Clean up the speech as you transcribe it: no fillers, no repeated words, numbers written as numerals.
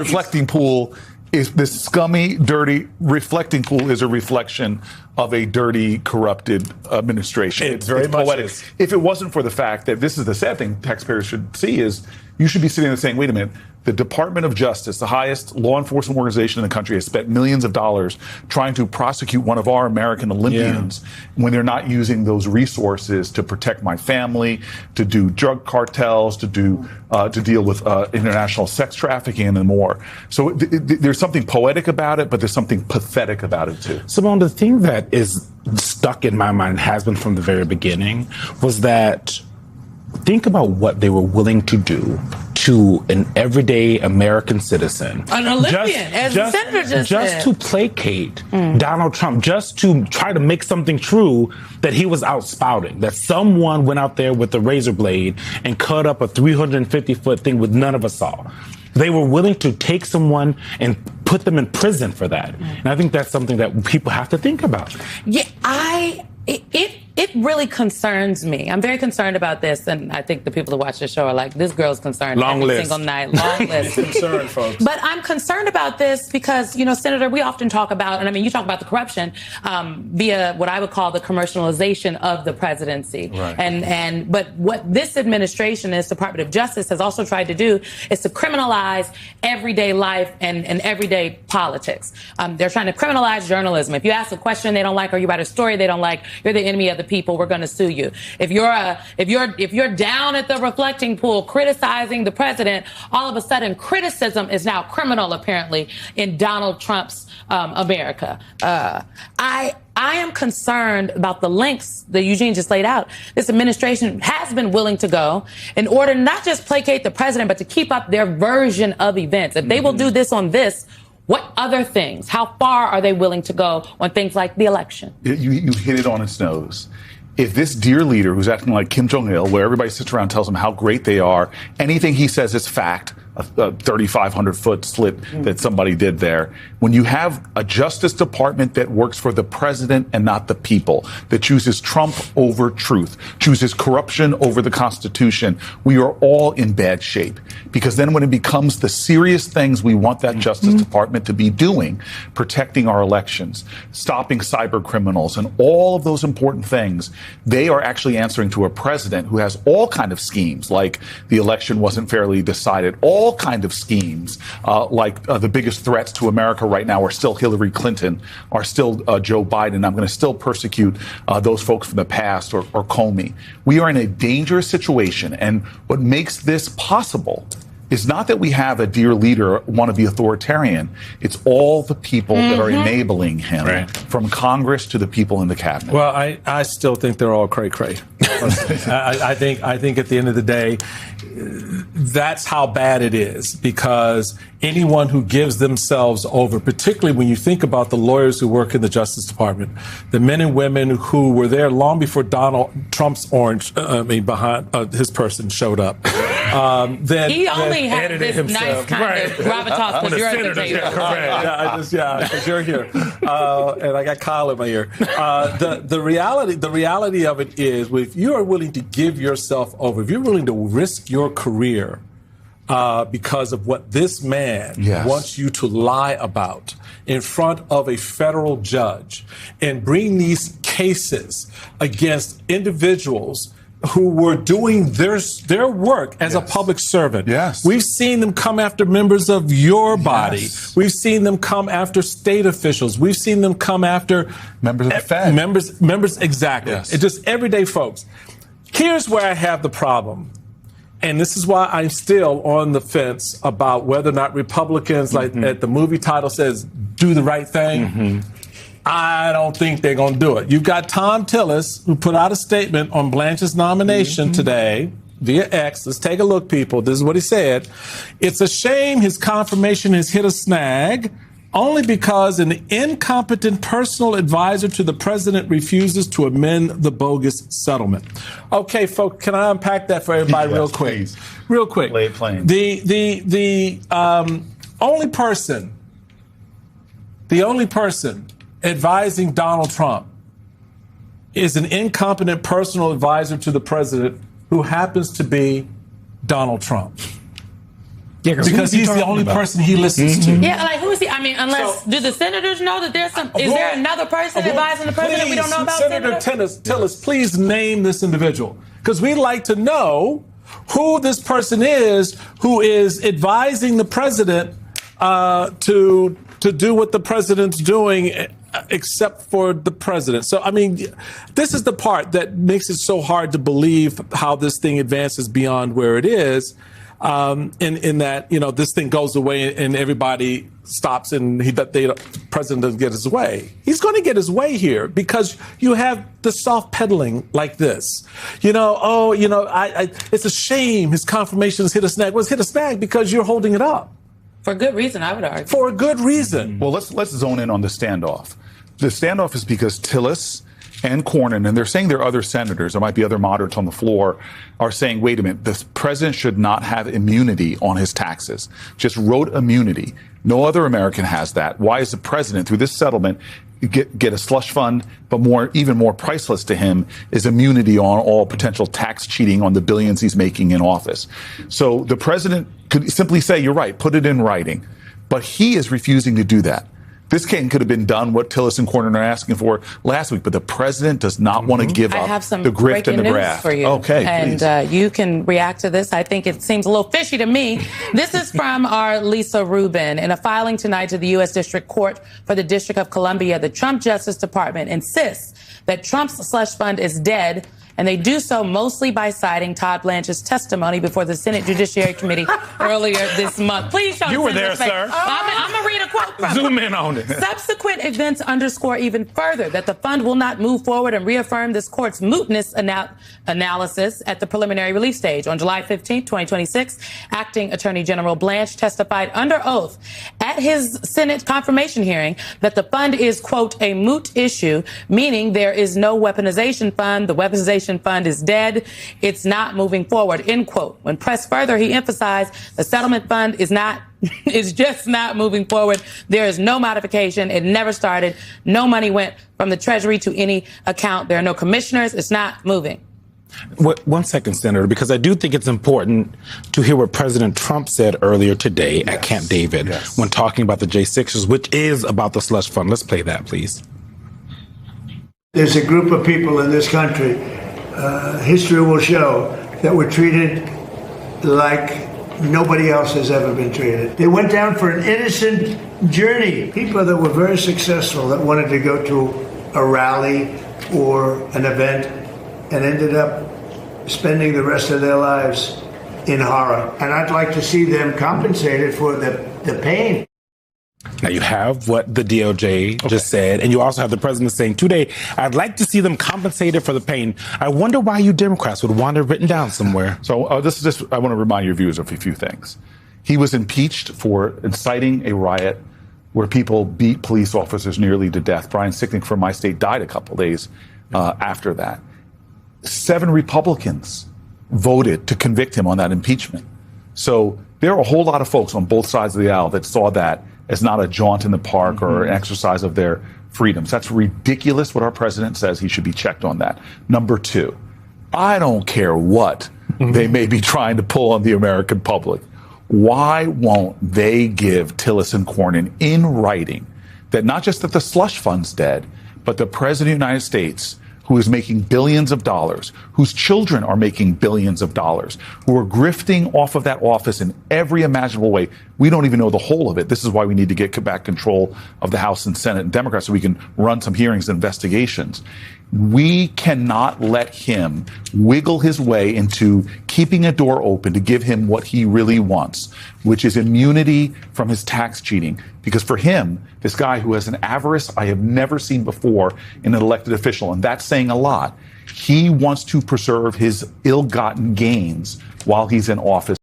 reflecting pool is this scummy, dirty reflecting pool is a reflection of a dirty, corrupted administration. It's very much poetic. is. If it wasn't for the fact that this is the sad thing taxpayers should see is you should be sitting there saying, wait a minute, the Department of Justice, the highest law enforcement organization in the country, has spent millions of dollars trying to prosecute one of our American Olympians when they're not using those resources to protect my family, to do drug cartels, to deal with international sex trafficking and more. So there's something poetic about it, but there's something pathetic about it too. Simone, the thing that is stuck in my mind, has been from the very beginning, was that think about what they were willing to do to an everyday American citizen. An Olympian, as the senator just said. To placate Donald Trump, just to try to make something true that he was out spouting, that someone went out there with a razor blade and cut up a 350-foot thing with none of us saw. They were willing to take someone and put them in prison for that. And I think that's something that people have to think about. Yeah, it really concerns me. I'm very concerned about this, and I think the people who watch the show are like, this girl's concerned every single night. Long list. Concerned, folks. But I'm concerned about this because, Senator, we often talk about, and I mean, you talk about the corruption via what I would call the commercialization of the presidency. Right. But what this administration, this Department of Justice, has also tried to do is to criminalize everyday life and everyday politics. They're trying to criminalize journalism. If you ask a question they don't like or you write a story they don't like, you're the enemy of the people. We're going to sue you. If you're down at the reflecting pool criticizing the president, all of a sudden criticism is now criminal, apparently, in Donald Trump's America. I am concerned about the lengths that Eugene just laid out. This administration has been willing to go in order not just placate the president, but to keep up their version of events. If they will do this on this, what other things? How far are they willing to go on things like the election? You hit it on its nose. If this dear leader who's acting like Kim Jong-il, where everybody sits around and tells him how great they are, anything he says is fact, a 3,500-foot slit that somebody did there. When you have a Justice Department that works for the president and not the people, that chooses Trump over truth, chooses corruption over the Constitution, we are all in bad shape. Because then when it becomes the serious things we want that Justice Department to be doing, protecting our elections, stopping cyber criminals, and all of those important things, they are actually answering to a president who has all kind of schemes, like the election wasn't fairly decided, all kind of schemes, like the biggest threats to America right now are still Hillary Clinton, are still Joe Biden. I'm going to still persecute those folks from the past, or Comey. We are in a dangerous situation. And what makes this possible is not that we have a dear leader want to be authoritarian. It's all the people that are enabling him, from Congress to the people in the cabinet. Well, I still think they're all cray-cray. I think at the end of the day, that's how bad it is, because anyone who gives themselves over, particularly when you think about the lawyers who work in the Justice Department, the men and women who were there long before Donald Trump's behind his person showed up. Then he only had this himself. nice kind of gravitas because you're at the table. Correct. Because you're here, and I got Kyle in my ear. The reality of it is, if you are willing to give yourself over, if you're willing to risk your career because of what this man wants you to lie about in front of a federal judge, and bring these cases against individuals who were doing their work as a public servant. We've seen them come after members of your body. We've seen them come after state officials. We've seen them come after members of the Fed. Members, exactly. It's just everyday folks. Here's where I have the problem. And this is why I'm still on the fence about whether or not Republicans, like at the movie title says, do the right thing. I don't think they're going to do it. You've got Tom Tillis, who put out a statement on Blanche's nomination today via X. Let's take a look, people. This is what he said. It's a shame his confirmation has hit a snag only because an incompetent personal advisor to the president refuses to amend the bogus settlement. Okay, folks, can I unpack that for everybody real quick? Please. Real quick. Lay it plain. The only person advising Donald Trump is an incompetent personal advisor to the president who happens to be Donald Trump. Yeah, because he's the only person he listens to. Yeah, like who is he? I mean, unless do the senators know that there's some? Is there another person advising the president we don't know about? Senator Tillis, please name this individual, because we'd like to know who this person is who is advising the president to do what the president's doing, except for the president. So, I mean, this is the part that makes it so hard to believe how this thing advances beyond where it is. In that, this thing goes away and everybody stops and the president doesn't get his way. He's going to get his way here because you have the soft peddling like this. It's a shame his confirmations hit a snag. Well, it's hit a snag because you're holding it up. For good reason, I would argue. For a good reason. Well, let's zone in on the standoff. The standoff is because Tillis and Cornyn, and they're saying there are other senators, there might be other moderates on the floor, are saying, wait a minute, the president should not have immunity on his taxes. Just rote immunity. No other American has that. Why is the president, through this settlement, get a slush fund, but even more priceless to him is immunity on all potential tax cheating on the billions he's making in office. So the president could simply say, you're right, put it in writing. But he is refusing to do that. This could have been done what Tillis and Cornyn are asking for last week, but the president does not want to give up the grift and the graft. For you. Okay, and you can react to this. I think it seems a little fishy to me. This is from our Lisa Rubin. In a filing tonight to the U.S. District Court for the District of Columbia, the Trump Justice Department insists that Trump's slush fund is dead, and they do so mostly by citing Todd Blanche's testimony before the Senate Judiciary Committee earlier this month. Please show You were there, sir. I'm going to read a quote from Zoom in on it. Subsequent events underscore even further that the fund will not move forward and reaffirm this court's mootness analysis at the preliminary relief stage. On July 15, 2026, Acting Attorney General Blanche testified under oath at his Senate confirmation hearing that the fund is, quote, a moot issue, meaning there is no weaponization fund. The weaponization fund is dead. It's not moving forward, end quote. When pressed further, he emphasized the settlement fund is just not moving forward. There is no modification. It never started. No money went from the Treasury to any account. There are no commissioners. It's not moving. 1 second, Senator, because I do think it's important to hear what President Trump said earlier today at Camp David when talking about the J6ers, which is about the slush fund. Let's play that, please. There's a group of people in this country, history will show, that were treated like nobody else has ever been treated. They went down for an innocent journey. People that were very successful that wanted to go to a rally or an event and ended up spending the rest of their lives in horror. And I'd like to see them compensated for the pain. Now, you have what the DOJ just said, and you also have the president saying today, I'd like to see them compensated for the pain. I wonder why you Democrats would want it written down somewhere. So I want to remind your viewers of a few things. He was impeached for inciting a riot where people beat police officers nearly to death. Brian Sicknick from my state died a couple days after that. 7 Republicans voted to convict him on that impeachment. So there are a whole lot of folks on both sides of the aisle that saw that as not a jaunt in the park or an exercise of their freedoms. That's ridiculous what our president says. He should be checked on that. Number 2, I don't care what they may be trying to pull on the American public. Why won't they give Tillis and Cornyn in writing that not just that the slush fund's dead, but the president of the United States, who is making billions of dollars, whose children are making billions of dollars, who are grifting off of that office in every imaginable way. We don't even know the whole of it. This is why we need to get back control of the House and Senate and Democrats so we can run some hearings and investigations. We cannot let him wiggle his way into keeping a door open to give him what he really wants, which is immunity from his tax cheating. Because for him, this guy who has an avarice I have never seen before in an elected official, and that's saying a lot, he wants to preserve his ill-gotten gains while he's in office.